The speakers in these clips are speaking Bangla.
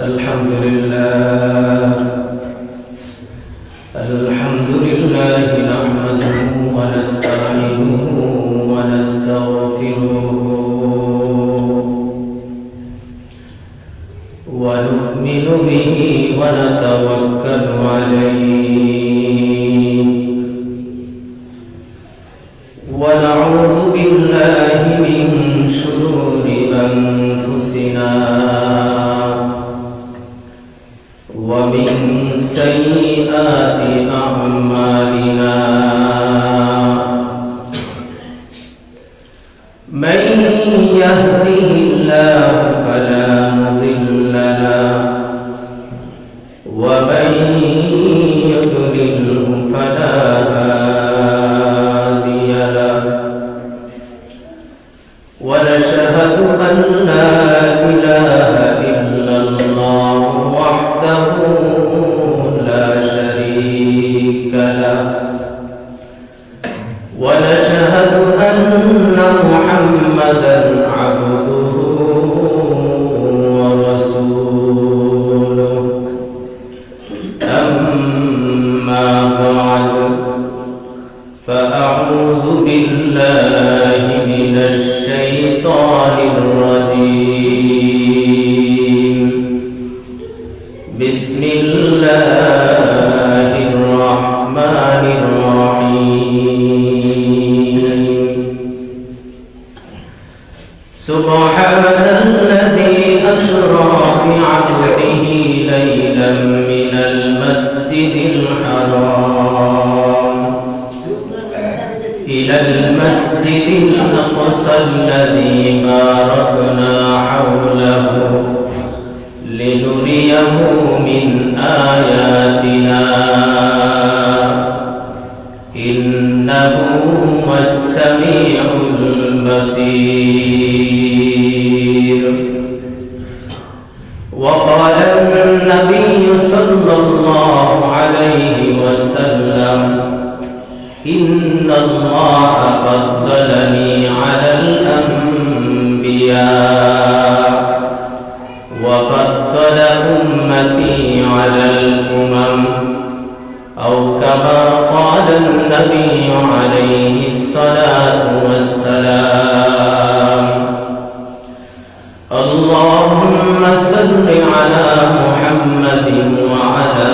الحمد لله نحمده ونستعينه ونستغفره ونؤمن به ونتوكل عليه ونعوذ بالله من شرور أنفسنا ومن سيئات أعمالنا من يهده الله فلا مضل له ومن يضلله فلا هادي له ونشهد أن لا إله إلا الله وحده لا شريك له ونشهد أن محمدا عبده ورسوله أما بعد فأعوذ بالله من الشيطان الرجيم بسم الله الرحمن الرحيم سبحان الذي أسرى بعبده ليلا من المسجد الحرام إلى المسجد الأقصى الذي باركنا حوله لنريه من آياتنا إنه هو السميع البصير وقال النبي صلى الله عليه وسلم إن الله فضلني على الأنبياء وفضل أمتي على الأمم أو كما قال النبي عليه الصلاة والسلام اللهم صل على محمد وعلى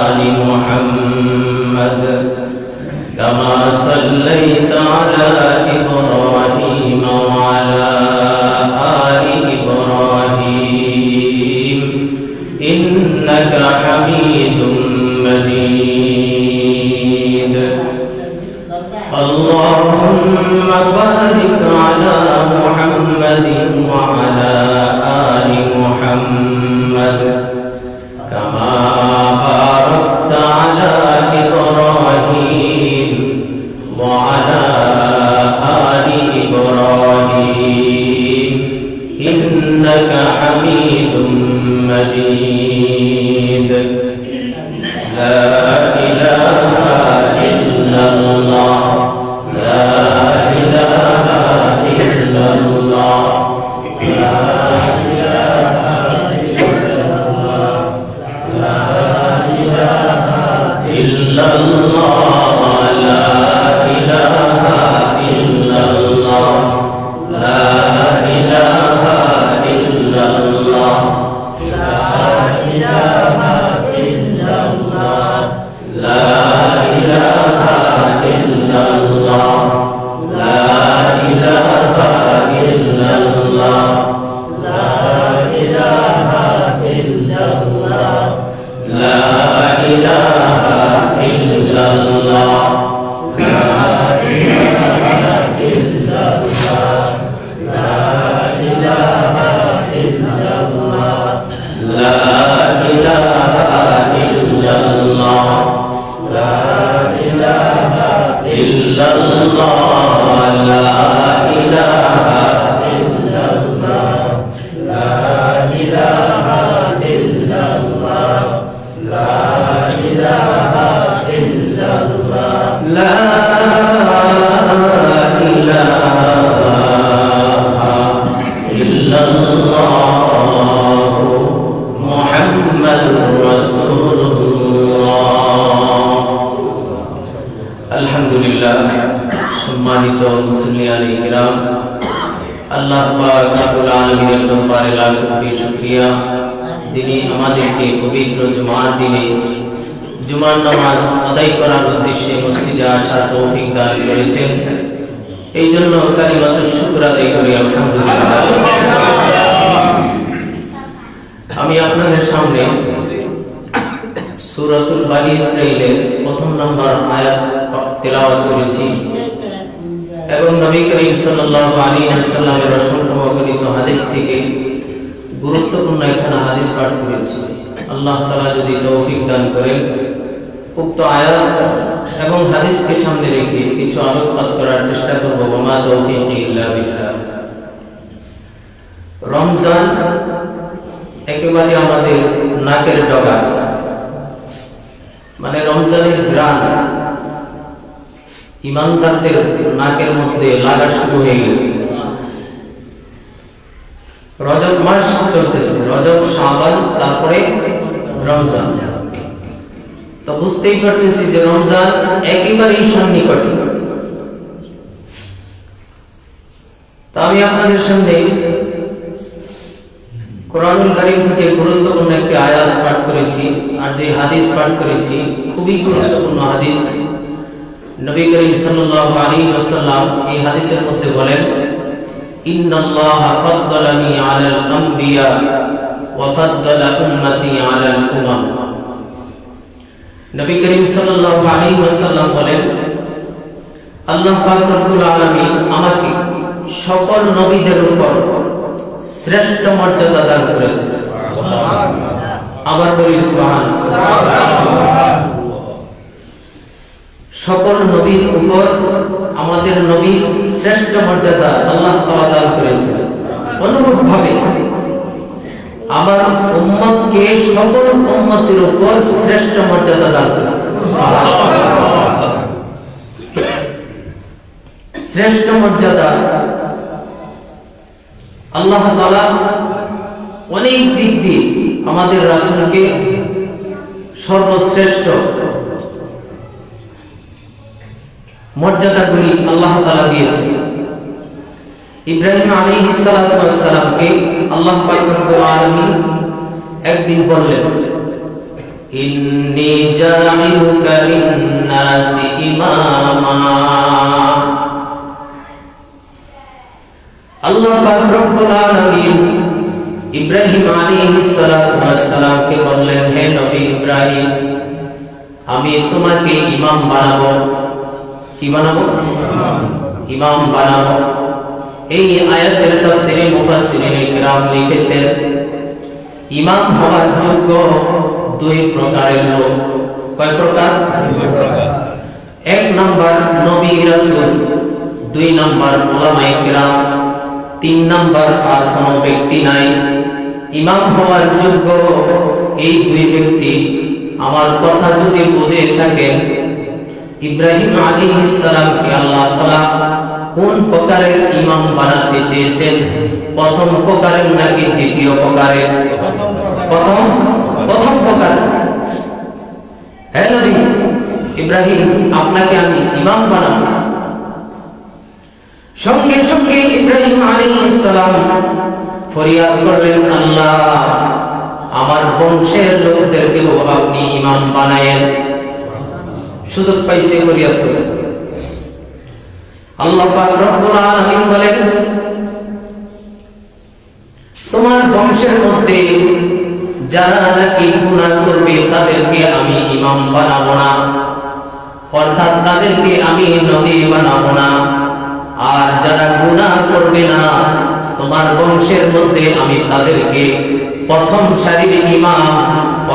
آل محمد كما صليت على إبراهيم وعلى آل إبراهيم إنك حميد مجيد اللهم بارك على محمد وعلى آل محمد كما باركت على إبراهيم وعلى آل إبراهيم إنك حميد مجيد لا إله إلا الله لا إله إلا الله لا إله إلا الله لا إله إلا الله لا إله إلا الله لا إله إلا الله لا إله إلا الله لا إله إلا الله لا إله إلا الله لا إله إلا الله لا إله إلا الله لا إله إلا الله لا إله إلا الله لا إله إلا الله لا إله إلا الله لا إله إلا الله لا إله إلا الله لا إله إلا الله لا إله إلا الله আলহামদুলিল্লাহ। সম্মানিত মুসলিয়ানে কিরাম, আল্লাহ পাক রব্বুল আলামিনের দরবারে লাখ কোটি শুকরিয়া, যিনি আমাদেরকে পবিত্র জুমার দিনে জুমার নামাজ আদায় করার উদ্দেশ্যে মসজিদে আসার তৌফিক দান করেছেন। এই জন্য কালিমাতুশ শুকর আদায় করি আলহামদুলিল্লাহ। আমি আপনাদের সামনে সূরাতুল বানী ইসরাঈলের প্রথম নম্বর আয়াত তেলাওয়াত করেছি এবং নবী করিম সাল্লাল্লাহু আলাইহি ওয়াসাল্লামের অসংখ্য অগণিত হাদিস থেকে গুরুত্বপূর্ণ এখানে হাদিস পাঠ করেছি। আল্লাহ তাআলা যদি তৌফিক দান করেন, উক্ত আয়াত এবং হাদিসকে সামনে রেখে কিছু আলোকপাত করার চেষ্টা করব। ওমা তৌফিকি ইল্লা বিল্লাহ। রমজান একেবারে আমাদের নাকের ডগা, মানে রমজানের ঘ্রাণ ইমানদারদের নাকের মধ্যে লাগা শুরু হয়ে গেছে। রজব মাস চলতেছে, রজব, শাবান, তারপরে রমজান। তো বুঝতেই পারতেছি যে রমজান একেবারেই সন্নিকটে। তো আমি আপনাদের সামনে কোরআনুল কারীম থেকে গুরুত্বপূর্ণ একটি আয়াত পাঠ করেছি, আর যে হাদিস পাঠ করেছি খুবই গুরুত্বপূর্ণ হাদিস। নবী করিম সাল্লাল্লাহু আলাইহি ওয়াসাল্লাম এই হাদিসের মধ্যে বলেন, ইন্নাল্লাহা ফাদ্দালানি আলাল আমবিয়া ওয়া ফাদ্দালা উম্মতি আলাল উমাম। নবী করিম সাল্লাল্লাহু আলাইহি ওয়াসাল্লাম বলেন, আল্লাহ পাক রব্বুল আলামিন আমাকে সকল নবীদের উপর শ্রেষ্ঠ মর্যাদা দান করেছেন। আবার বলি সুবহানাল্লাহ। সকল নবীর উপর আমাদের নবীর শ্রেষ্ঠ মর্যাদা আল্লাহ তাআলা দান করেছেন। অনুরূপভাবে আমার উম্মতকে সকল উম্মতের উপর শ্রেষ্ঠ মর্যাদা দান করেছেন। শ্রেষ্ঠ মর্যাদা আল্লাহ তাআলা অনেক দিক দিয়ে আমাদের রাসূলকে সর্বশ্রেষ্ঠ মর্যাদাগুলি আল্লাহ তাআলা দিয়েছেন। ইব্রাহিম আলাইহিস সালাতু ওয়াস সালামকে আল্লাহ পাক রব্বুল আলামিন একদিন বললেন, ইন্নী জামিলুকা লিন-নাসি ইমামা। আল্লাহ পাক রব্বুল আলামিন ইব্রাহিম আলাইহিস সালাতু ওয়াস সালামকে বললেন, হে নবী ইব্রাহিম, আমি তোমাকে ইমাম বানাবো। কি বানাবো? ইমাম বানাবো। এই আয়াতের তাফসীরে মুফাসসিরিনে কিরাম লিখেছেন, ইমাম হওয়ার যোগ্য দুই প্রকারের লোক। কয় প্রকার? এক নাম্বার নবী রাসূল, দুই নাম্বার উলামায়ে কিরাম, তিন নাম্বার আর কোনো ব্যক্তি নাই। ইমাম হওয়ার যোগ্য এই দুই ব্যক্তি। আমার কথা যদি বুঝে থাকেন, ইব্রাহিম আলাইহিস সালামকে আল্লাহ তাআলা কোন প্রকারের ইমাম বানাতে চেয়েছেন? প্রথম প্রকারের নাকি দ্বিতীয় প্রকারের? প্রথম প্রকার। হে নবী ইব্রাহিম, আপনাকে আমি ইমাম বানাবো। সঙ্গে সঙ্গে ইব্রাহিম আলাইহিস সালাম ফরিয়াদ করলেন, আল্লাহ, আমার বংশের লোকদেরকেও আপনি ইমাম বানায়েন। সুযোগ পাইছে, ফরিয়াদ করেছে। আল্লাহ পাক রব্বুল আলামিন বলেন, তোমার বংশের মধ্যে যারা নাকি গুনাহ করবে তাদেরকে আমি ইমাম বানাবো না, অর্থাৎ তাদেরকে আমি নবী বানাবো না। আর যারা গুনাহ করবে না তোমার বংশের মধ্যে, আমি তাদেরকে প্রথম সারির ইমাম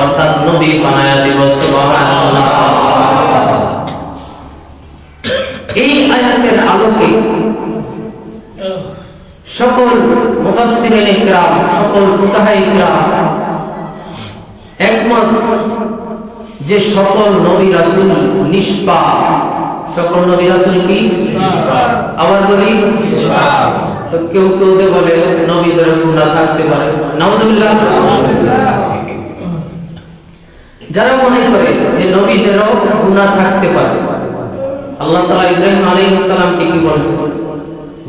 অর্থাৎ নবী বানায়া দেব। সুবহানাল্লাহ। এই আয়াতের আলোকে সকল মুফাসসিরিনে কিরাম, সকল ফুকাহায়ে কিরাম একমত যে সকল নবী রাসূল নিষ্পাপ। সকল নবী রাসূল কি নিষ্পাপ? আবার বলি নিষ্পাপ। তো কেউ কেউ বলে নবীদের গুনাহ থাকতে পারে, নাউজুবিল্লাহ। যারা মনে করে যে নবীদেরও গুনাহ থাকতে পারে, আল্লাহ তাআলা ইব্রাহিম আলাইহিস সালামকে কি বলছেন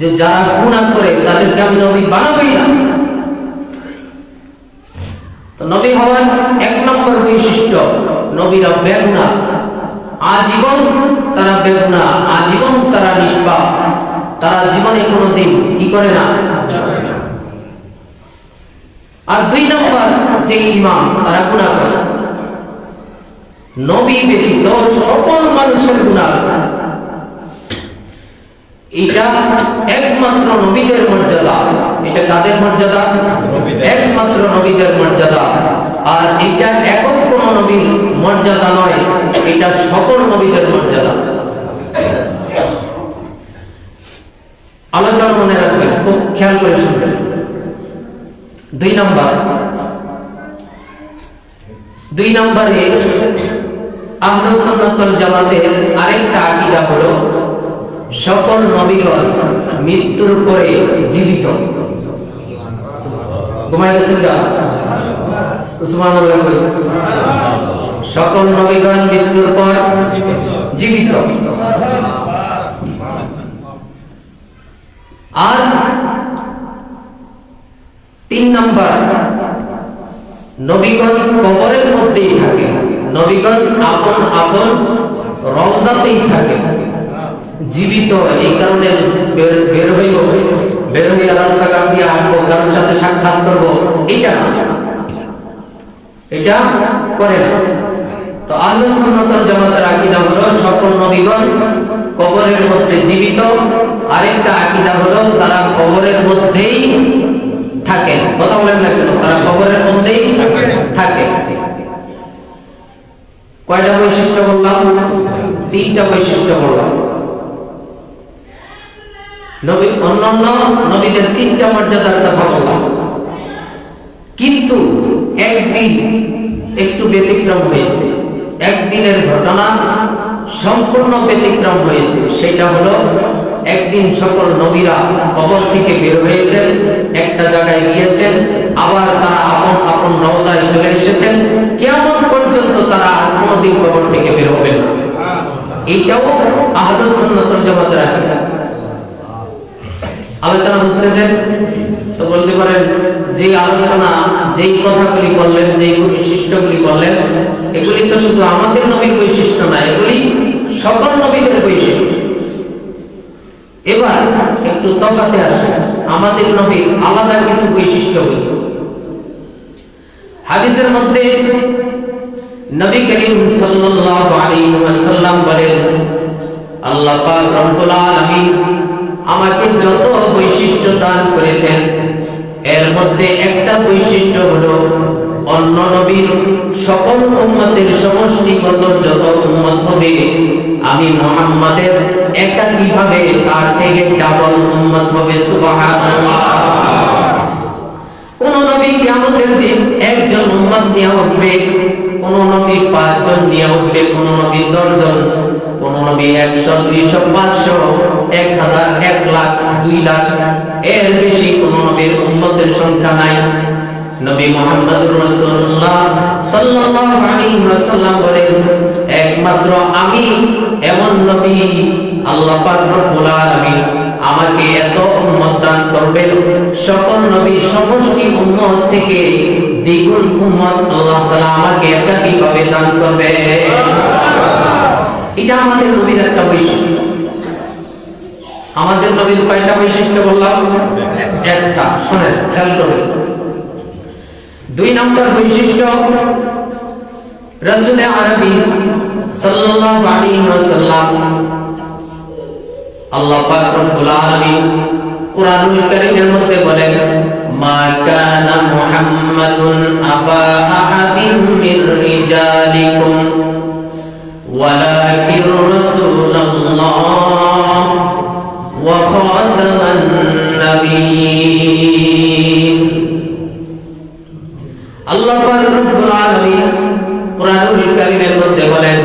যে যারা গুনাহ করে তাদেরকে আমি নবী বানাবই না। তো নবী হওয়ার এক নম্বর বৈশিষ্ট্য, নবীরা বেগুনাহ, আজীবন তারা বেগুনাহ, আজীবন তারা নিষ্পাপ, তারা জীবনে কোনোদিন কি করে না। আর দুই নম্বর যে ইমাম, তারা গুনাহ করে। নবী ব্যতীত সকল মানুষের গুনাহ আছে, এটা একমাত্র নবীদের মর্যাদা। এটা কাদের মর্যাদা? একমাত্র নবীদের মর্যাদা। আর এটা একক কোন নবীর মর্যাদা নয়, এটা সকল নবীদের মর্যাদা। আলোচনা মনে রাখবেন, খুব খেয়াল করে শুনবেন। দুই নম্বরে আহলুস সুন্নাত ওয়াল জামাতের আরেকটা আকীদা হলো সকল নবীগণ মৃত্যুর পরে জীবিত। ঘুমায় গেছেন না? সুবহানাল্লাহ। সকল নবীগণ মৃত্যুর পর জীবিত। আর তিন নম্বর, নবীগণ কবরের মধ্যেই থাকে, নবীগণ আপন আপন রওজাতেই থাকে, জীবিত। এই কারণে বের হইয়া রাস্তাঘাট দিয়ে হাঁটবো, কারোর সাথে সাক্ষাৎ করবো, এটা করে না। তো আহলুস সুন্নাত ওয়াল জামাতের আকীদা হলো সকল নবীগণ কবরের মধ্যে জীবিত। আরেকটা আকীদা হলো তারা কবরের মধ্যেই থাকেন। কথা বলেন না কেন? তারা কবরের মধ্যেই থাকে। কয়টা বৈশিষ্ট্য বললাম? তিনটা বৈশিষ্ট্য বললাম। নবী অন্যান্য নবীদের তিনটা মর্যাদার কথা বললাম, কিন্তু একদিন একটু ব্যতিক্রম হয়েছে। একদিনের ঘটনা সম্পূর্ণ ব্যতিক্রম হয়েছে। সেটা হলো একদিন সকল নবীরা কবর থেকে বের হয়েছেন, একটা জায়গায় গিয়েছেন, আবার তারা আপন আপন রওজায় চলে এসেছেন। কিয়ামত পর্যন্ত তারা কোনোদিন কবর থেকে বের হবেন না। এইটাও আহলুস সুন্নাত ওয়াল জামাতের আকীদা। আলোচনা বুঝতেছেন? তো বলতে পারেন যে আলোচনা, যেই কথাগুলি বললেন, যেই বৈশিষ্ট্যগুলি বললেন, এগুলি তো শুধু আমাদের নবীর বৈশিষ্ট্য না, এগুলি সকল নবীদের বৈশিষ্ট্য। এবার একটু তফাতে আসে, আমাদের নবীর আলাদা কিছু বৈশিষ্ট্য হইল। হাদিসের মধ্যে নবী করিম সাল্লাল্লাহু আলাইহি ওয়াসাল্লাম বলেন, আল্লাহ পাক রব্বুল আলামিন আমাকে যত বৈশিষ্ট্য দান করেছেন, এর মধ্যে একটা বৈশিষ্ট্য হলো অন্য নবীর সকল উম্মতের সমষ্টিগত যত উম্মত হবে, আমি মুহাম্মাদের একাকীভাবে তার থেকে ডাবল উম্মত হবে। সুবহানাল্লাহ। কোন নবী কিয়ামতের দিন একজন উম্মত নিয়ে উঠবে, কোন নবী 5 জন নিয়ে উঠবে, কোন নবী 10 জন, কোন নবী 100, 200, 500, 1000, 1 লাখ, 2 লাখ, এর বেশি কোন নবীর উম্মতের সংখ্যা নাই। নবী মুহাম্মদুর রাসূলুল্লাহ সাল্লাল্লাহু আলাইহি ওয়াসাল্লাম বলেন, একমাত্র আমি এমন নবী, আল্লাহ পাক রব্বুল আলামিন আমাকে এত উম্মত দান করবেন, সকল নবী সমষ্টি উম্মত থেকে দ্বিগুণ উম্মত আল্লাহ তাআলা আমাকে একাকীভাবে দান করবে। এটা আমাদের নবীর একটা বৈশিষ্ট্য। আমাদের নবীর কয়টা বৈশিষ্ট্য বললাম? একটা। শুনেন, খেয়াল করবেন। 2 নম্বর বৈশিষ্ট্য, রাসূল আরবী সাল্লাল্লাহু আলাইহি ওয়াসাল্লাম, আল্লাহ পাক রব্বুল আলামিন কুরআনুল কারীমের মধ্যে বলেন, মা কানা মুহাম্মাদুন আবা আহাদিন মির রিজালিকুম ওয়ালাকিন রাসূলুল্লাহ ওয়া খাতামান নাবিয়্যিন। আল্লাহ পাক রব্বুল আলামিন কুরআনুল কারীমের মধ্যে বলেন,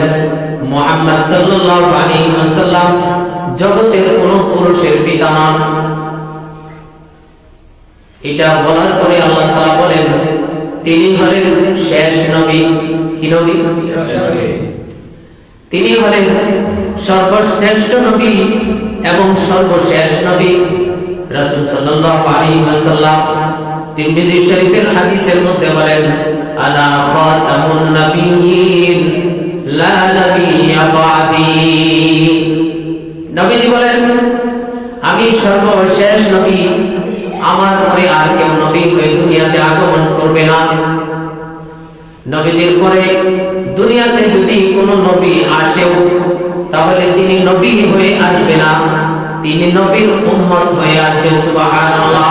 মুহাম্মদ সাল্লাল্লাহু আলাইহি ওয়াসাল্লাম জগতের কোন পুরুষের পিতা নন। এটা বলার পরে আল্লাহ তাআলা বলেন, তিনি হলেন শেষ নবী। কি নবী? তিনি হলেন সর্বশ্রেষ্ঠ নবী এবং সর্বশেষ নবী রাসূল সাল্লাল্লাহু আলাইহি ওয়াসাল্লাম তিরমিজি শরীফের হাদিসের মধ্যে বলেন, আলা খাতামুন নাবিয়্যিন লা নাবিয়্যা বা'দি। নবীজি বলেন, আমি সর্বশেষ নবী, আমার পরে আর কেউ নবী হয়ে দুনিয়াতে আগমন করবে না। নবীদের পরে দুনিয়াতে যদি কোনো নবী আসেও তাহলে তিনি নবী হয়ে আসবে না, তিনি নবীর উম্মত হয়ে আসবে। সুবহানাল্লাহ।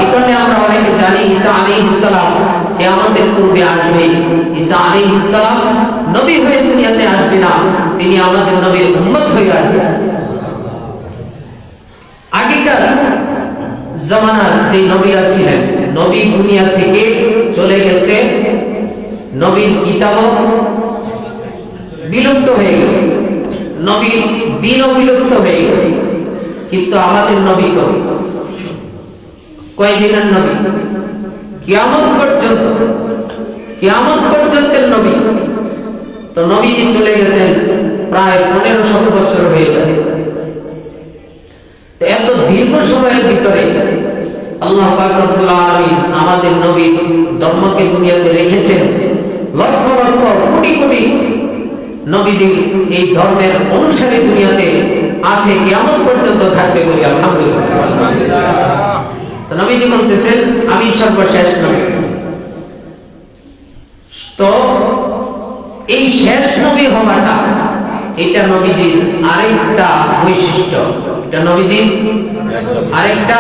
এই কারণে আমরা অনেকে জানি ঈসা আলাইহিস সালাম কিয়ামতের পূর্বে আসবে। ঈসা আলাইহিস সালাম নবী হয়ে দুনিয়াতে আসবে না, তিনি আমাদের নবীর উম্মত হয়ে আসবে। আগেকার জামানার যে নবীরা ছিলেন, নবী দুনিয়া থেকে চলে গেছে, নবীর কিতাবও বিলুপ্ত হয়ে গেছে, নবীর দ্বীনও বিলুপ্ত হয়ে গেছে। কিন্তু আমাদের নবী তো কয়দিনের নবী? কিয়ামত পর্যন্ত, কিয়ামত পর্যন্তের নবী। তো নবীজি চলে গেছেন প্রায় 1500 বছর হয়ে যাবে। এত দীর্ঘ সময়ের ভিতরে আল্লাহ পাক রব্বুল আলামিন আমাদের নবী ধর্মকে দুনিয়াতে রেখেছেন। লক্ষ লক্ষ কোটি কোটি নবীদের এই ধর্মের অনুসারী দুনিয়াতে আছে, কিয়ামত পর্যন্ত থাকবে বলি আলহামদুলিল্লাহ। তো নবীজি বলতেছেন, আমি সর্বশেষ নবী। তো এই শেষ নবী হওয়াটা, এটা নবীজির আরেকটা বৈশিষ্ট্য। এটা নবীজির আরেকটা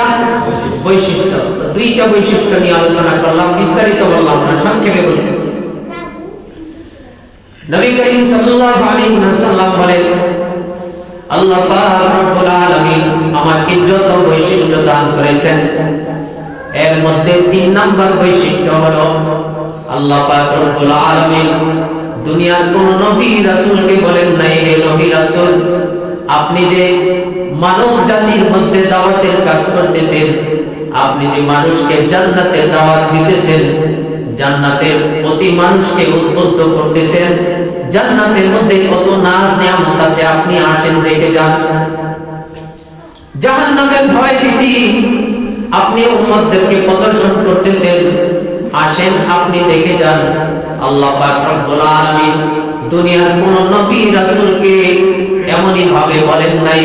বৈশিষ্ট্য। দুইটা বৈশিষ্ট্য নিয়ে আলোচনা করলাম, বিস্তারিত বললাম না, সংক্ষেপে বলতেছি। নবী করিম সাল্লাল্লাহু আলাইহি ওয়াসাল্লাম বলেন, আল্লাহ পাক রব্বুল আলামিন আমাকে যত বৈশিষ্ট্য দান করেছেন, এর মধ্যে 3 নাম্বার বৈশিষ্ট্য হলো আল্লাহ পাক রব্বুল আলামিন দুনিয়ার কোন নবী রাসূলকে বলেন নাই, হে নবী রাসূল, আপনি যে মানব জাতির মধ্যে দাওয়াতের কাজ করতেছেন, আপনি যে মানুষকে জান্নাতের দাওয়াত দিতেছেন, জান্নাতের প্রতি মানুষকে উদ্বুদ্ধ করতেছেন, জান্নাতের মধ্যে কত নাজ নিয়ামত আছে, আপনি আসেন দেখে যান। জাহান্নামের ভয় ভীতি আপনি উম্মতদেরকে প্রদর্শন করতেছেন, আসেন আপনি দেখে যান। আল্লাহ পাক রব্বুল আলামিন দুনিয়ার কোন নবী রাসূলকে এমনই ভাবে বলেন নাই,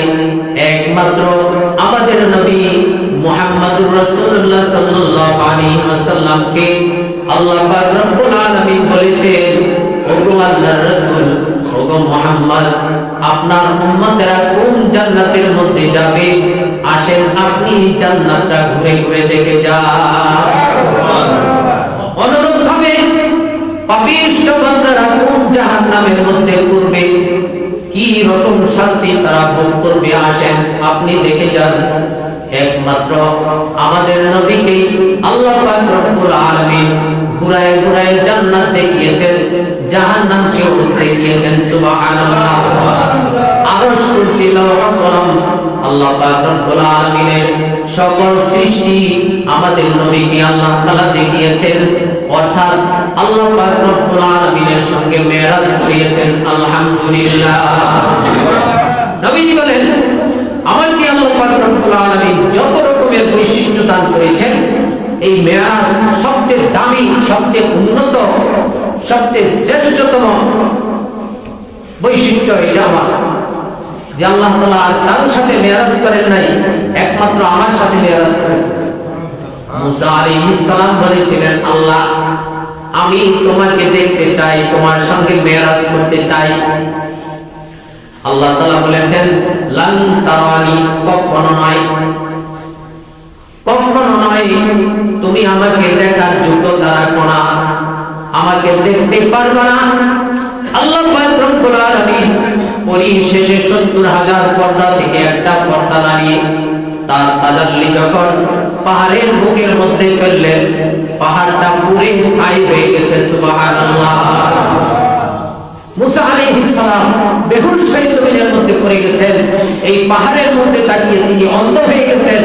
একমাত্র আমাদের নবী মুহাম্মদুর রাসূলুল্লাহ সাল্লাল্লাহু আলাইহি ওয়াসাল্লামকে আল্লাহ পাক রব্বুল আলামিন বলেছেন, ওগো আল্লাহর রাসূল, ওগো মুহাম্মদ, আপনার উম্মতেরা কোন জান্নাতের মধ্যে যাবে, আসেন আপনি জান্নাতটা ঘুরে ঘুরে দেখে যান। অনুরূপভাবে পাপিষ্ঠ বান্দারা কোন জাহান্নামের মধ্যে পড়বে, কি রকম শাস্তি তারা ভোগ করবে, আসেন আপনি দেখে যান। একমাত্র আমাদের নবীকে আল্লাহ পাক রব্বুল আলামিন ঘুরায় ঘুরায় জান্নাত দেখিয়েছেন, জাহান্নামকেও দেখিয়েছেন। সুবহানাল্লাহ। আরশ, কুরসি, লওহ, কলম, আল্লাহ পাক রব্বুল আলামিনের সকল সৃষ্টি আমাদের নবীকে আল্লাহ তাআলা দেখিয়েছেন, অর্থাৎ আল্লাহ পাক রব্বুল আলামিনের সঙ্গে মেরাজ করিয়েছেন। আলহামদুলিল্লাহ। নবীজি বলেন, আমাকে আল্লাহ পাক রব্বুল আলামিন যত রকমের বৈশিষ্ট্য দান করেছেন, এই মেরাজ সবচেয়ে দামি, সবচেয়ে উন্নত, সবচেয়ে শ্রেষ্ঠতম বৈশিষ্ট্য এটা আমার, যে আল্লাহ তাআলা আর কারোর সাথে মেরাজ করেন নাই, একমাত্র আমার সাথে মেরাজ করেছেন। মুসা আলাইহিস সালাম বলেছিলেন, আল্লাহ আমি তোমাকে দেখতে চাই, তোমার সঙ্গে মেরাজ করতে চাই। আল্লাহ তাআলা বলেছেন, লান তারানি, কখনো নয়, কখনো নয়, তুমি আমাকে দেখার যোগ্যতা রাখো না, আমাকে দেখতে পারবে না। আল্লাহ পাক রব্বুল আলামিন পরিশেষে ৭০,০০০ পর্দা থেকে একটা পর্দা নামিয়ে তার তাজাল্লি যখন পাহাড়ের বুকের মধ্যে ফেললেন, পাহাড়টা পুরো ছাই হয়ে গেছে। সুবহানাল্লাহ। মুসা আলাইহিস সালাম বেহুশ হয়ে জমিনের মধ্যে পড়ে গেছেন, এই পাহাড়ের মধ্যে তাকিয়ে তিনি অন্ধ হয়ে গেছেন।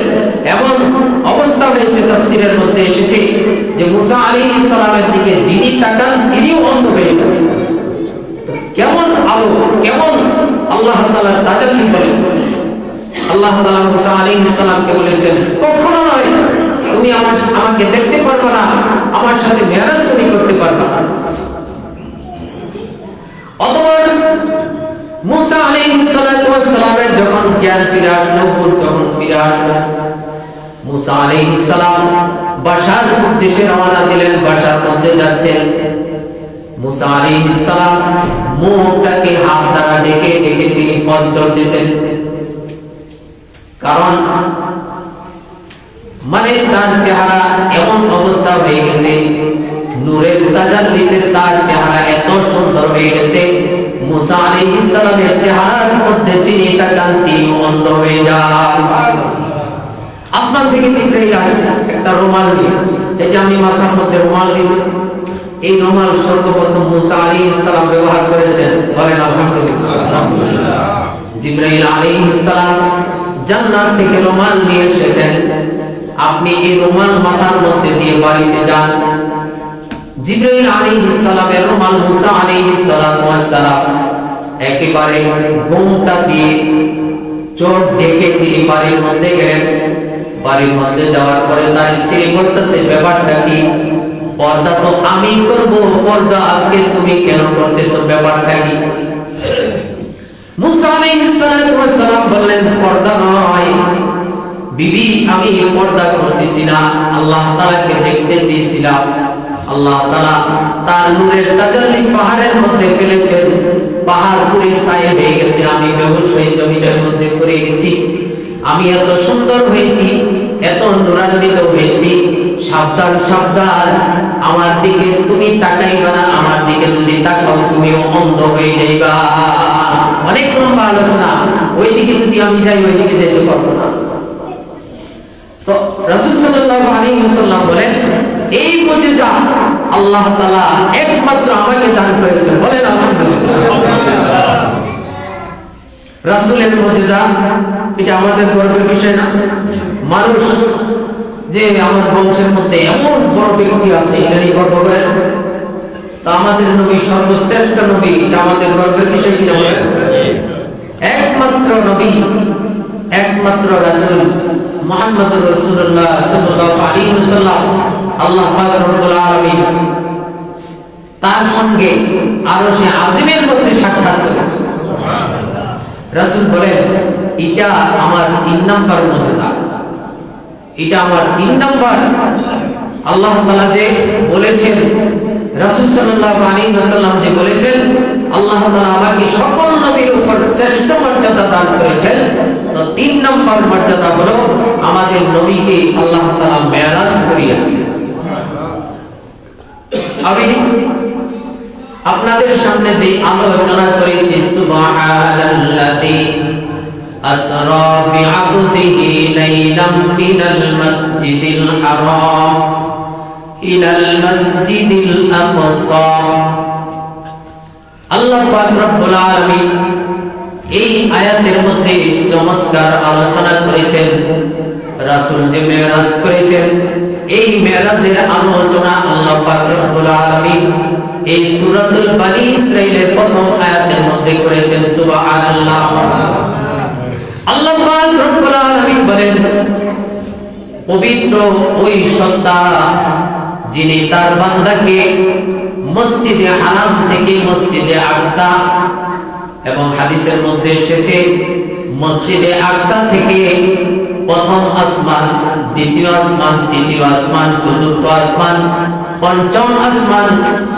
এমন অবস্থা হয়েছে, তাফসীরের মধ্যে এসেছে যে মুসা আলাইহিস সালামের দিকে যিনি তাকান তিনিও অন্ধ হয়ে গেলেন। কেমন আলো, কেমন আল্লাহ তাআলার তাজাল্লি বলে। আল্লাহ তাআলা মুসা আলাইহিস সালামকে বলেছেন, কখনো নয়, তুমি আমাকে দেখতে পারবে না, আমার সাথে মেরাজ তুমি করতে পারবে না। অতঃপর মুসা আলাইহিস সালামের যখন জ্ঞান ফিরে আসলো, যখন ফিরে আসলো, মুসা আলাইহিস সালাম বাসার উদ্দেশ্যে রওনা দিলেন। বাসার মধ্যে যাচ্ছেন। মুসা আলাইহিস সালাম মুখটাকে হাত দ্বারা ঢেকে ঢেকে তিনি পথ চলতেছেন। কারণ মানে তার চেহারা এমন অবস্থা হয়ে গেছে, নূরের তাজাল্লিতে তার চেহারা এত সুন্দর হয়ে গেছে, মুসা আলাইহিস সালামের চেহারার মধ্যে যিনি তাকান তিনি অন্ধ হয়ে যান। আসমান থেকে জিবরাইল আসছে একটা রুমাল নিয়ে। এই যে আমি মাথার মধ্যে রুমাল দিছি, এই রুমাল সর্বপ্রথম মুসা আলাইহিস সালাম ব্যবহার করেছেন। বলেন আলহামদুলিল্লাহ। জিবরাইল আলাইহিস সালাম জান্নাত থেকে রুমাল নিয়ে এসেছেন। আপনি এই রুমাল মাথার মধ্যে দিয়ে বাড়িতে যান। জিবরাইল আলাইহিস সালামের রুমাল মুসা আলাইহিস সালাম একেবারে ঘুমটা দিয়ে চোখ ঢেকে তিনি বাড়ির মধ্যে গেলেন। বাড়ির মধ্যে যাওয়ার পরে তার স্ত্রী বলতেছে, ব্যাপারটা কি? পর্দা তো আমি করব, পর্দা আজকে তুমি কেন করতেছো, ব্যাপারটা কি? মুসা আলাইহিস সালাম বললেন, পর্দা নয় বিবি, আমি পর্দা করতেছি না, আল্লাহ তাআলাকে দেখতে চেয়েছিলাম। আল্লাহ তাআলা তার নূরের তাজাল্লি পাহাড়ের মধ্যে ফেলেছেন, পাহাড় পুরো ছাই হয়ে গেছে, আমি বেহুশ হয়ে জমিনের মধ্যে পড়ে গেছি। আমি এত সুন্দর হয়েছি, এত নূরান্বিত হয়েছি, সাবধান সাবধান, আমার দিকে তুমি তাকাইবা না, আমার দিকে যদি তাকাও তুমিও অন্ধ হয়ে যাইবা। অনেক লম্বা আলোচনা, ওইদিকে যদি আমি যাই ওইদিকে যেতে পারবো না। তো রাসূল সাল্লাল্লাহু আলাইহি ওয়াসাল্লাম বলেন, এই মুজিজা আল্লাহ তাআলা একমাত্র আমাকে দান করেছেন। বলেন আলহামদুলিল্লাহ। রাসূলের মুজিজা এটা আমাদের গর্বের বিষয় না? মানুষ যে আমার বংশের মধ্যে এমন বড় ব্যক্তি আছে এটা নিয়ে গর্ব করে, তা আমাদের নবী সর্বশ্রেষ্ঠ নবী, এটা আমাদের গর্বের বিষয় কিনা? একমাত্র নবী, একমাত্র রাসূল মুহাম্মদুর রাসূলুল্লাহ সাল্লাল্লাহু আলাইহি ওয়াসাল্লাম, আল্লাহ পাক রব্বুল আলামিন তার সঙ্গে আরশে আজিমের মধ্যে সাক্ষাৎ করেছেন। সুবহানাল্লাহ। রাসূল বলেন, এটা আমার 3 নাম্বার মুজিজা, এটা আমার 3 নাম্বার। আল্লাহ তাআলা যে বলেছেন, রাসূল সাল্লাল্লাহু আলাইহি ওয়াসাল্লাম যে বলেছেন, আল্লাহ তাআলা আমাকে সকল নবীর উপর শ্রেষ্ঠ মর্যাদা দান করেছেন। তো 3 নম্বর মর্যাদা হলো আমাদের নবীকে আল্লাহ তাআলা মেরাজ করিয়েছেন। আমি আপনাদের সামনে যে আলোচনা করেছি, সুবহানাল্লাযী আসরা বিআবদিহি লাইলাম মিনাল মাসজিদিল হারাম ইলাল মাসজিদিল আকসা। আল্লাহ পাক রব্বুল আলামিন এই আয়াতের মধ্যে চমৎকার আলোচনা করেছেন। রাসূল যে মেরাজ করেছেন, এই মেরাজের আলোচনা আল্লাহ পাক রব্বুল আলামিন এই সূরাতুল বনী ইসরাঈলের প্রথম আয়াতের মধ্যে করেছেন। সুবহানাল্লাহ। আল্লাহ পাক রব্বুল আলামিন বলেন, পবিত্র ওই সত্তা যিনি তার বান্দাকে মসজিদে হারাম থেকে মসজিদে আকসা, এবং হাদিসের মধ্যে এসেছে মসজিদে আকসা থেকে প্রথম আসমান, দ্বিতীয় আসমান, তৃতীয় আসমান, চতুর্থ আসমান, পঞ্চম আসমান,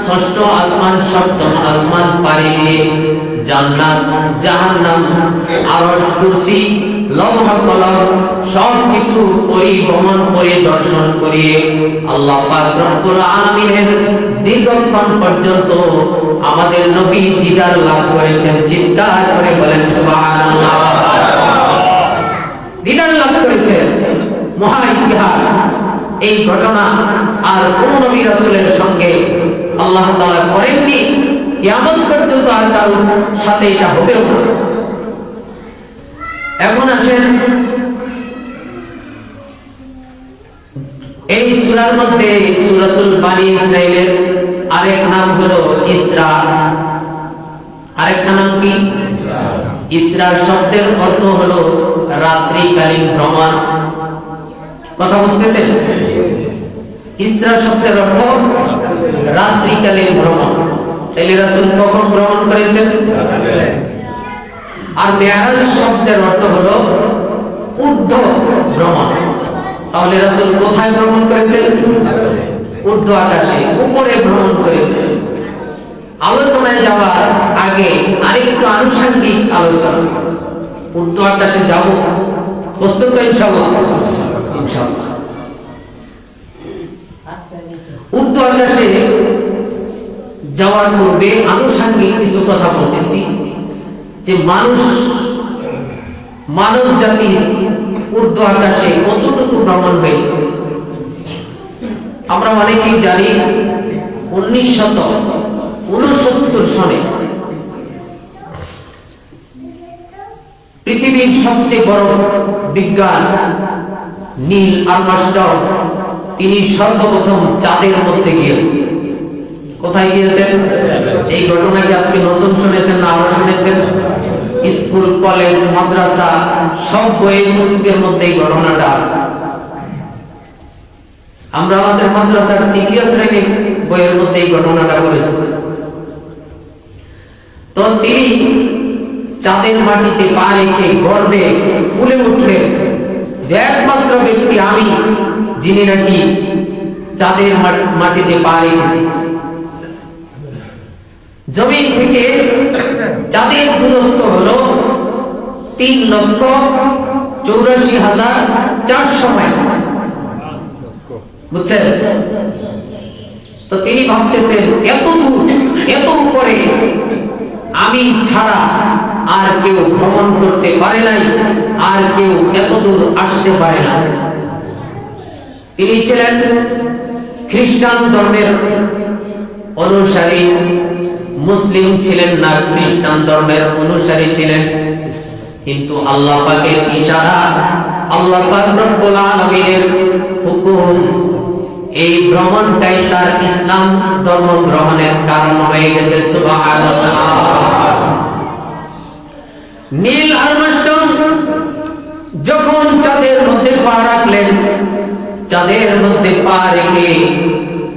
ষষ্ঠ আসমান, সপ্তম আসমান পাড়ি দিয়ে জান্নাত, জাহান্নাম, আরশ, কুরসি, লৌহ কলম সবকিছু পরিভ্রমণ করে দর্শন করিয়ে আল্লাহ পাক রব্বুল আলামিনের দীর্ঘক্ষণ পর্যন্ত আমাদের নবী দিদার লাভ করেছেন। চিৎকার করে বলেন সুবহানাল্লাহ। দিদার লাভ করেছেন, মহা ইতিহাস। এই ঘটনা আর কোন নবী রাসূলের সঙ্গে আল্লাহ তাআলা করেননি, কিয়ামত পর্যন্ত আর কারোর সাথে এটা হবেও না। এখন আসেন, এই সূরার মধ্যে সূরাতুল বনী ইসরাঈলের আরেক নাম হলো ইসরা। আরেকটা নাম কি? ইসরা শব্দের অর্থ হলো রাত্রিকালীন ভ্রমণ। কথা বুঝতেছেন? ইসরা শব্দের অর্থ রাত্রিকালীন ভ্রমণ। তাহলে রাসূল কখন ভ্রমণ করেছেন? আর মেরাজ শব্দের অর্থ হলো ঊর্ধ্ব ভ্রমণ। তাহলে রাসূল কোথায় ভ্রমণ করেছেন? ঊর্ধ্ব আকাশে, উপরে ভ্রমণ করেছেন। আলোচনায় যাওয়ার আগে আরেকটু আনুষঙ্গিক আলোচনা। ঊর্ধ্ব আকাশে যাব, প্রস্তুত তো ইনশাআল্লাহ? ইনশাআল্লাহ। ঊর্ধ্ব আকাশে যাওয়ার পূর্বে আনুষঙ্গিক কিছু কথা বলতেছি যে মানব জাতির ঊর্ধ্ব আকাশে কতটুকু ভ্রমণ হয়েছে। আমরা অনেকেই জানি 1969 সনে পৃথিবীর সবচেয়ে বড় বিজ্ঞান নীল আর্মস্ট্রং তিনি সর্বপ্রথম চাঁদের মধ্যে গিয়েছেন। কোথায় গিয়েছেন? এই ঘটনা কি আজকে নতুন শুনেছেন না আরো শুনেছেন? স্কুল, কলেজ, মাদ্রাসা সব বই পুস্তকের মধ্যে এই ঘটনাটা আছে। আমরা আমাদের মাদ্রাসার তৃতীয় শ্রেণীর বইয়ের মধ্যে এই ঘটনাটা পড়েছি। তো তিনি চাঁদের মাটিতে পা রেখে গর্বে ফুলে উঠলেন যে একমাত্র ব্যক্তি আমি যিনি নাকি চাঁদের মাটিতে পা রেখেছি। জমিন থেকে চাঁদের দূরত্ব হলো 3,84,400 মাইল। বুঝছেন? তো তিনি ভাবতেছেন এত দূর, এত উপরে আমি ছাড়া আর কেউ ভ্রমণ করতে পারে নাই, আর কেউ এত দূর আসতে পারে না। তিনি ছিলেন খ্রিস্টান ধর্মের অনুসারী, মুসলিম ছিলেন না, খ্রিস্টান ধর্মের অনুসারী ছিলেন। কিন্তু আল্লাহ পাকের ইশারা, আল্লাহ পাক রব্বুল আলামিনের হুকুম, এই ভ্রমণটাই তার ইসলাম ধর্ম গ্রহণের কারণ হয়ে গেছে। সুবহানাল্লাহ। নীল আর্মস্ট্রং যখন চাঁদের মধ্যে পা রাখলেন, চাঁদের মধ্যে পা রেখে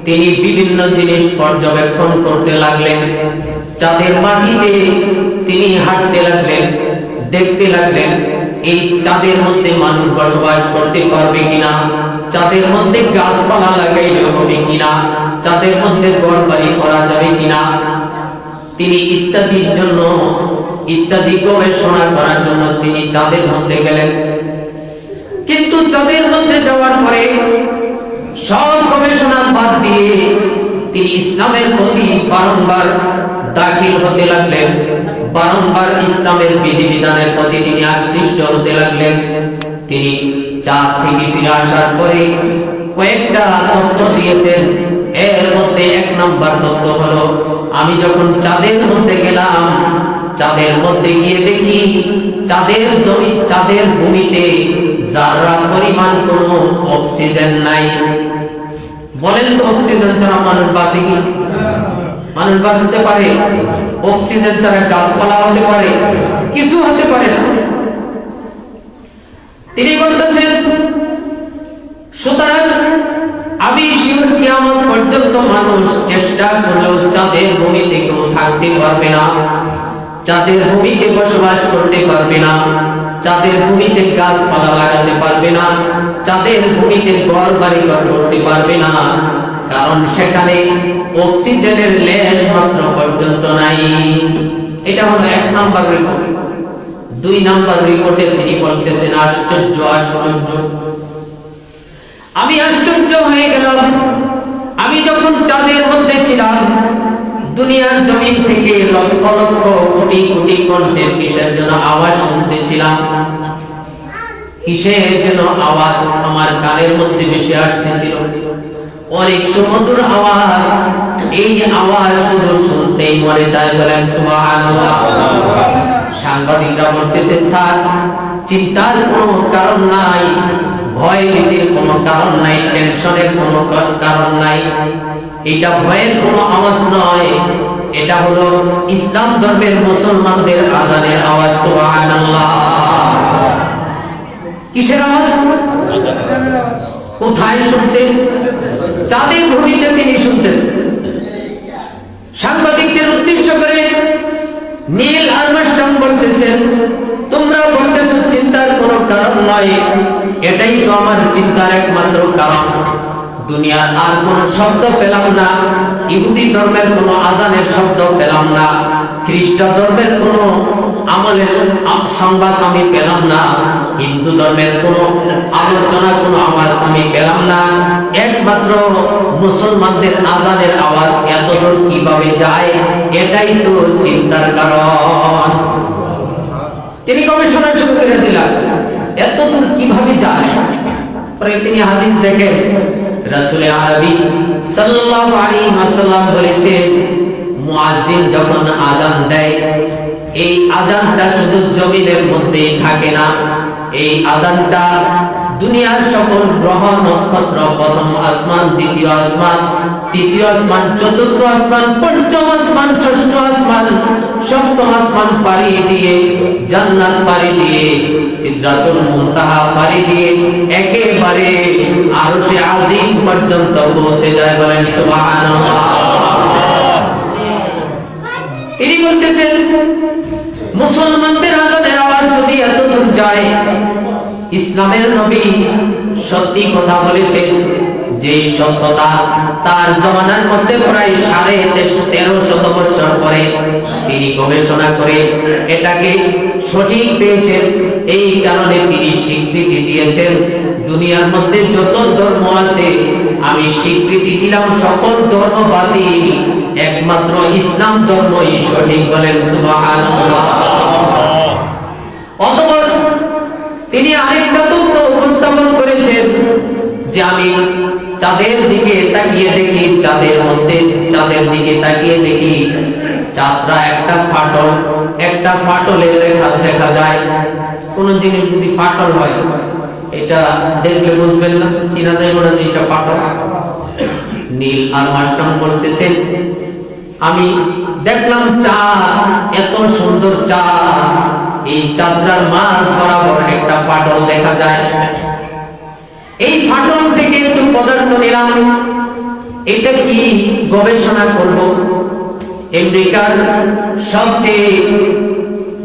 তিনি বিভিন্ন জিনিস পর্যবেক্ষণ করতে লাগলেন। চাঁদের মাটিতে তিনি হাঁটতে লাগলেন, দেখতে লাগলেন এই চাঁদের মধ্যে মানুষ বসবাস করতে পারবে কিনা, চাঁদের মধ্যে গাছপালা লাগাইলে হবে কিনা, চাঁদের মধ্যে ঘরবাড়ি করা যাবে কিনা। তিনি ইত্যাদি গবেষণা করার জন্য তিনি চাঁদের মধ্যে গেলেন। কিন্তু চাঁদের মধ্যে যাওয়ার পরে সব গবেষণা বাদ দিয়ে তিনি ইসলামের প্রতি বারংবার দাখিল হতে লাগলেন, বারংবার ইসলামের বিধিবিধানের প্রতি তিনি আকৃষ্ট হতে লাগলেন। তিনি চাঁদ থেকে ফিরে আসার পরে কয়েকটা তথ্য দিয়েছেন। এর মধ্যে 1 নম্বর তথ্য হলো, আমি যখন চাঁদের মধ্যে গেলাম, চাঁদের মধ্যে গিয়ে দেখি চাঁদের ভূমিতে যারা পরিমাণ কোনো অক্সিজেন নাই। বলেন তো অক্সিজেন ছাড়া মানুষ বাঁচে কি? মানুষ বাঁচতে পারে? অক্সিজেন ছাড়া গাছপালা হতে পারে? কিছু হতে পারে না। তিনি বলতেছেন সুতরাং আমি শিওর কিয়ামত পর্যন্ত মানুষ চেষ্টা করলেও চাঁদের ভূমিতে কেউ থাকতে পারবে না, চাঁদের ভূমিতে বসবাস করতে পারবে না, চাঁদের ভূমিতে গাছপালা লাগাতে পারবে না, চাঁদের ভূমিতে ঘর বাড়ি করতে পারবে না, কারণ সেখানে অক্সিজেনের লেশ মাত্র পর্যন্ত নাই। এটা হলো 1 নম্বর রিপোর্ট। 2 নম্বর রিপোর্টে তিনি বলতেছেন আশ্চর্য, আমি আশ্চর্য হয়ে গেলাম। আমি যখন চাঁদের মধ্যে ছিলাম, দুনিয়ার জমিন থেকে লক্ষ লক্ষ কোটি কোটি কণ্ঠের কিসের যেন আওয়াজ শুনতেছিলাম। কিসের যেন আওয়াজ আমার কানের মধ্যে ভেসে আসতেছিল, অনেক সুমধুর আওয়াজ। এই আওয়াজ শুধু শুনতেই মনে চায়। বলেন সুবহানাল্লাহ। সাংবাদিকরা বলতেছে স্যার, চিন্তার কোনো কারণ নাই, ভয় ভীতির কোনো কারণ নাই, টেনশনের কোনো কারণ নাই। এটা ভয়ের কোনো আওয়াজ নয়, এটা হলো ইসলাম ধর্মের মুসলমানদের আজানের আওয়াজ। সুবহানাল্লাহ। কিসের আওয়াজ? কোথায় শুনছেন? চাঁদের ভূমিতে তিনি শুনতেছেন। সাংবাদিকদের উদ্দেশ্য করে নীল আর্মস্ট্রং বলতেছেন, তোমরা বলতেছো চিন্তার কোনো কারণ নয়, এটাই তো আমার চিন্তার একমাত্র কারণ। দুনিয়ার আর কোনো শব্দ পেলাম না, ইহুদি ধর্মের কোনো আজানের শব্দ পেলাম না, খ্রিস্টান ধর্মের কোনো আমলের সংবাদ আমি পেলাম না, হিন্দু ধর্মের কোনো আলোচনা কোনো আওয়াজ আমি পেলাম না, একমাত্র মুসলমানদের আজানের আওয়াজ এতদূর কিভাবে যায়, এটাই তো চিন্তার কারণ। তিনি গবেষণা শুরু করে দিলেন, এতদূর কিভাবে যায়। পরে তিনি হাদিস দেখেন, রাসূল আরবি সাল্লাল্লাহু আলাইহি ওয়াসাল্লাম বলেছেন, মুয়াজ্জিন যখন আজান দেয়, এই আজানটা শুধু জমিনের মধ্যেই থাকে না, এই আজানটা দুনিয়ার সকল গ্রহ নক্ষত্র, প্রথম আসমান, দ্বিতীয় আসমান, তৃতীয় আসমান, চতুর্থ আসমান, পঞ্চম আসমান, ষষ্ঠ আসমান, সপ্তম আসমান পাড়ি দিয়ে, জান্নাত পাড়ি দিয়ে, সিদরাতুল মুনতাহা পাড়ি দিয়ে একেবারে আরশে আজিম পর্যন্ত পৌঁছে যায়। বলেন সুবহানাল্লাহ। তিনি বলতেছেন, মুসলমানদের আজানের আওয়াজ যদি এত দূর যায়, ইসলামের নবী সত্যি কথা বলেছেন, যে সত্যতা তার জমানার মধ্যে প্রায় 1350 বছর পরে তিনি গবেষণা করে এটাকে সঠিক পেয়েছেন। এই কারণে তিনি স্বীকৃতি দিয়েছেন, দুনিয়ার মধ্যে যত ধর্ম আছে আমি স্বীকৃতি দিলাম সকল ধর্ম বাতিল, একমাত্র ইসলাম ধর্মই সঠিক। বলেন সুবহানাল্লাহ। অতঃপর তিনি আরেকটা তথ্য উপস্থাপন করেছেন যে আমি চাঁদের দিকে তাকিয়ে দেখি, চাঁদের দিকে তাকিয়ে দেখি চাঁদরা একটা ফাটলের রেখা দেখা যায়। কোন জিনিস যদি ফাটল হয়, এটা দেখলে বুঝবেন না, চিনা যাবে না যে এটা ফাটল। নীল আর্মস্ট্রং বলতেছেন, আমি দেখলাম চাঁদ, এত সুন্দর চাঁদ, এই চাঁদরার মাঝ বরাবর একটা ফাটল দেখা যায়। এই ফাটল থেকে একটু পদার্থ নিলাম, এটা কি গবেষণা করব। আমেরিকার সবচেয়ে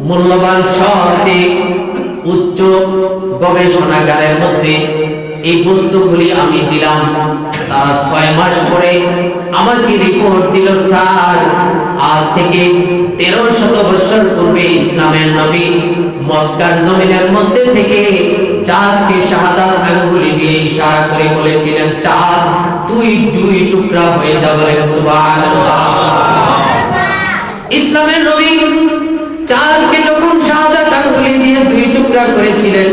মূল্যবান, সবচেয়ে উচ্চ গবেষণাগারের মধ্যে এই বস্তুগুলি আমি দিলাম। তারা 6 মাস পরে আমাকে রিপোর্ট দিল, স্যার আজ থেকে 1300 বছর পূর্বে ইসলামের নবী মক্কার জমিনের মধ্যে থেকে চাঁদকে শাহাদাত আঙ্গুলি দিয়ে ইশারা করে বলেছিলেন, চাঁদ তুই 2 টুকরা হয়ে যাবে। বলেন সুবহানাল্লাহ। ইসলামের নবী চাঁদকে যখন শাহাদাত আঙ্গুলি দিয়ে 2 টুকরা করেছিলেন,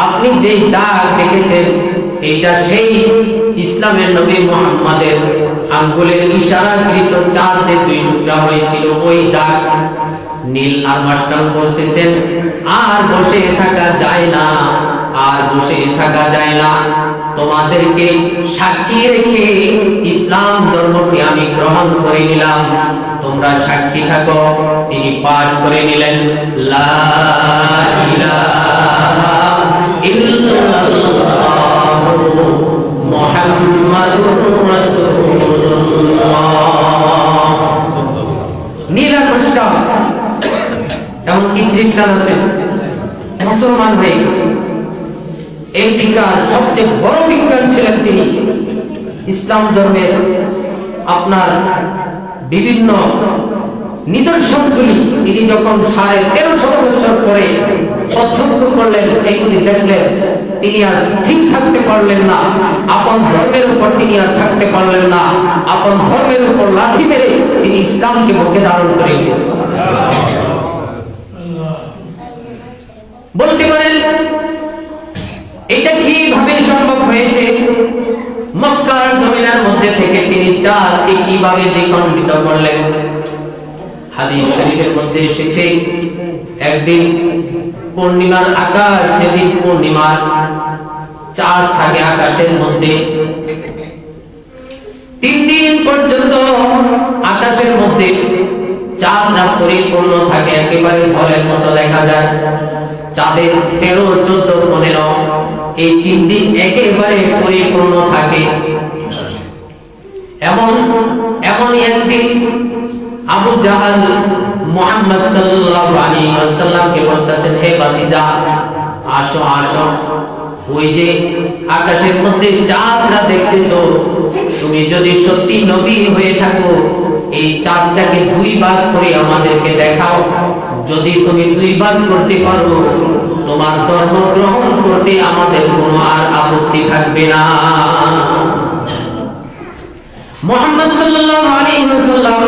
আপনি যেই দাগ দেখেছেন এটা সেই ইসলামের নবী মুহাম্মাদের আঙ্গুলের ইশারাকৃত চাঁদে 2 টুকরা হয়েছিল, ওই দাগ। নীল আর্মস্ট্রং বলতেছেন, আর বসে থাকা যায় না, আর বসে থাকা যায় না, তোমাদেরকে সাক্ষী রেখে ইসলাম ধর্মকে আমি গ্রহণ করে নিলাম, তোমরা সাক্ষী থাকো। তিনি পাঠ করে নিলেন, লা ইলাহা ইল্লাল্লাহু মুহাম্মাদুর রাসূলুল্লাহ। নীল আর্মস্ট্রং, এমনকি খ্রিস্টান আছে, মুসলমান হয়ে গেছে। আমেরিকার সবচেয়ে বড় বিজ্ঞান ছিলেন তিনি। ইসলাম ধর্মের আপনার বিভিন্ন নিদর্শনগুলি তিনি যখন 1350 বছর পরে প্রত্যক্ষ করলেন, এইগুলি দেখলেন, তিনি আর স্থির থাকতে পারলেন না, আপন ধর্মের উপর তিনি আর থাকতে পারলেন না, আপন ধর্মের উপর লাথি মেরে তিনি ইসলামকে বুকে ধারণ করে নিয়েছেন। বলতে পারেন এটা কিভাবে সম্ভব হয়েছে? মক্কার জমিনের মধ্যে থেকে তিনি চাঁদকে কিভাবে দ্বিখণ্ডিত করলেন? হাদিস শরীফের মধ্যে এসেছে, একদিন পূর্ণিমার আকাশ, যেদিন পূর্ণিমার চাঁদ থাকে আকাশের মধ্যে, 3 দিন পর্যন্ত আকাশের মধ্যে চাঁদরা পরিপূর্ণ থাকে, একেবারে ফলের মতো দেখা যায়। চাঁদের 13, 14, 15 এই 3 দিন একেবারে পরিপূর্ণ থাকে। এমন একদিন আবু জাহাল মুহাম্মদ সাল্লাল্লাহু আলাইহি ওয়াসাল্লামকে বলতেছেন, হে ভাতিজা, আসো আসো, ওই যে আকাশের মধ্যে চাঁদরা দেখতেছো, তুমি যদি সত্যি নবী হয়ে থাকো এই চাঁদটাকে 2 ভাগ করে আমাদেরকে দেখাও। যদি তুমি 2 ভাগ করতে পারো, তোমার ধর্ম গ্রহণ করতে আমাদের কোনো আর আপত্তি থাকবে না। মুহাম্মদ সাল্লাল্লাহু আলাইহি ওয়াসাল্লাম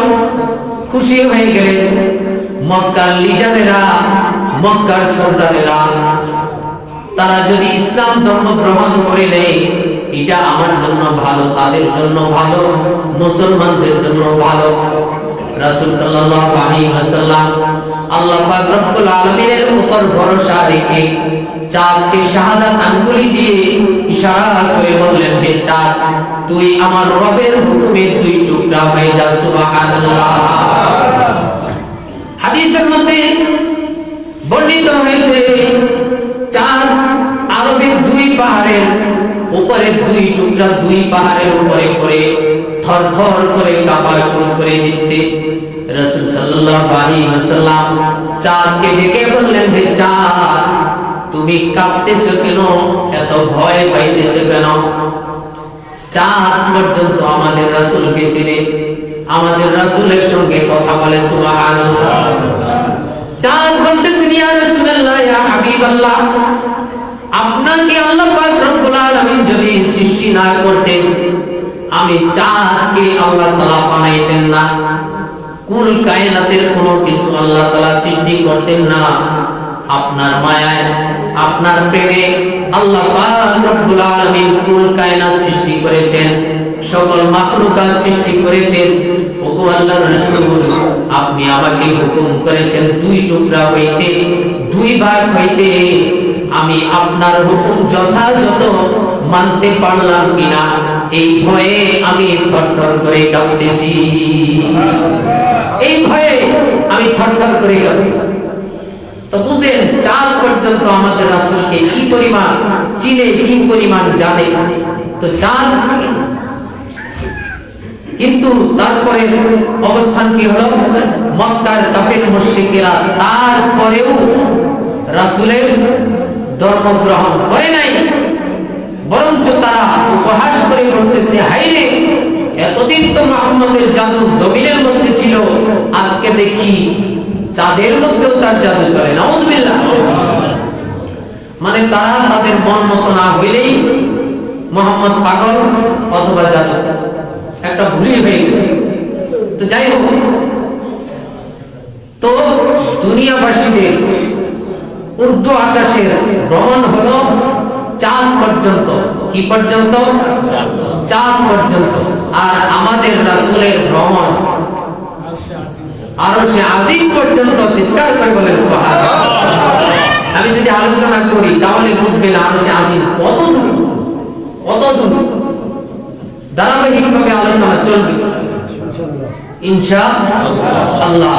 খুশি হয়ে গেলেন। মক্কার লিডারেরা, মক্কার সরদারেরা, তারা যদি ইসলাম ধর্ম গ্রহণ করে নেয়, এটা আমার জন্য ভালো, তাদের জন্য ভালো, মুসলমানদের জন্য ভালো। রাসূল সাল্লাল্লাহু আলাইহি ওয়াসাল্লাম আল্লাহ পাক রব্বুল আলামিনের উপর ভরসা রেখে চাঁদকে শাহাদাত আঙ্গুলি দিয়ে ইশারা করে বললেন, হে চাঁদ, তুই আমার রবের হুকুমে 2 টুকরা হয়ে যা। সুবহানাল্লাহ। হাদিসের মধ্যে বর্ণিত হয়েছে, চাঁদ আরবের 2 পাহাড়ের উপরে 2 টুকরা 2 পাহাড়ের উপরে করে থরথর করে কাঁপা শুরু করে দিচ্ছে। রাসূল সাল্লাল্লাহু আলাইহি ওয়াসাল্লাম চাঁদকে ডেকে বললেন, হে চাঁদ, তুমি কাঁপতেছো কেন? এত ভয় পাইতেছো কেন? চাঁদ পর্যন্ত আমাদের রাসূলকে চিনে, আমাদের রাসূলের সঙ্গে কথা বলে। সুবহানাল্লাহ। চাঁদ বলতেছেন, ইয়া রাসূলুল্লাহ, ইয়া হাবিবাল্লাহ, আপনাকে আল্লাহ পাক রব্বুল আলামিন যদি সৃষ্টি না করতেন, আমি চাঁদকে আল্লাহ তাআলা বানাইতেন না, কুল কায়নাতের কোনো কিছু আল্লাহ তাআলা সৃষ্টি করতেন না। আপনার মায়ায়, আপনার প্রেমে আল্লাহ পাক রব্বুল আলামিন কুল কায়নাত সৃষ্টি করেছেন, সকল মাখলুকাত সৃষ্টি করেছেন। ওগো আল্লাহর রাসূল, আপনি আমাকে হুকুম করেছেন 2 টুকরা হইতে, 2 ভাগ হইতে। আমি আপনার হুকুম যথাযথ মানতে পারলাম কিনা এই ভয়ে আমি থরথর করে কাঁপতেছি, এই ভয়ে আমি থরথর করে কাঁপতেছি। তো বুঝেন, চাঁদ পর্যন্ত আমাদের রাসূলকে কি পরিমাণ চিনে, কি পরিমাণ জানে। তো চাঁদ, কিন্তু তারপরে অবস্থান কি হলো? মক্কার কাফের মুশরিকেরা তারপরেও রাসূলের ধর্ম গ্রহণ করে নাই, বরঞ্চ তারা উপহাস করে বলতেছে, হায়রে, এতদিন তো মুহাম্মদের জাদু জমিনের মধ্যে ছিল, আজকে দেখি চাঁদের মধ্যেও তার জাদু চলে। নাউযুবিল্লাহ। মানে তারা তাদের মন মতো না হইলেই মুহাম্মদ পাগল অথবা জাদু, একটা ভুলই হয়ে গেছে। তো যাই হোক, তো দুনিয়াবাসীদের উর্দু আকাশের ভ্রমণ হলো চাঁদ পর্যন্ত। কি পর্যন্ত? চাঁদ পর্যন্ত। আর আমাদের রাসূলের ভ্রমণ আরশে আজিম পর্যন্ত। চিৎকার করে বলেন সুবহানাল্লাহ। আমি যদি আলোচনা করি তাহলে বুঝবেন আরশে আজিম কত দূর, কত দূর। ধারাবাহিকভাবে আলোচনা চলবে ইনশাআল্লাহ।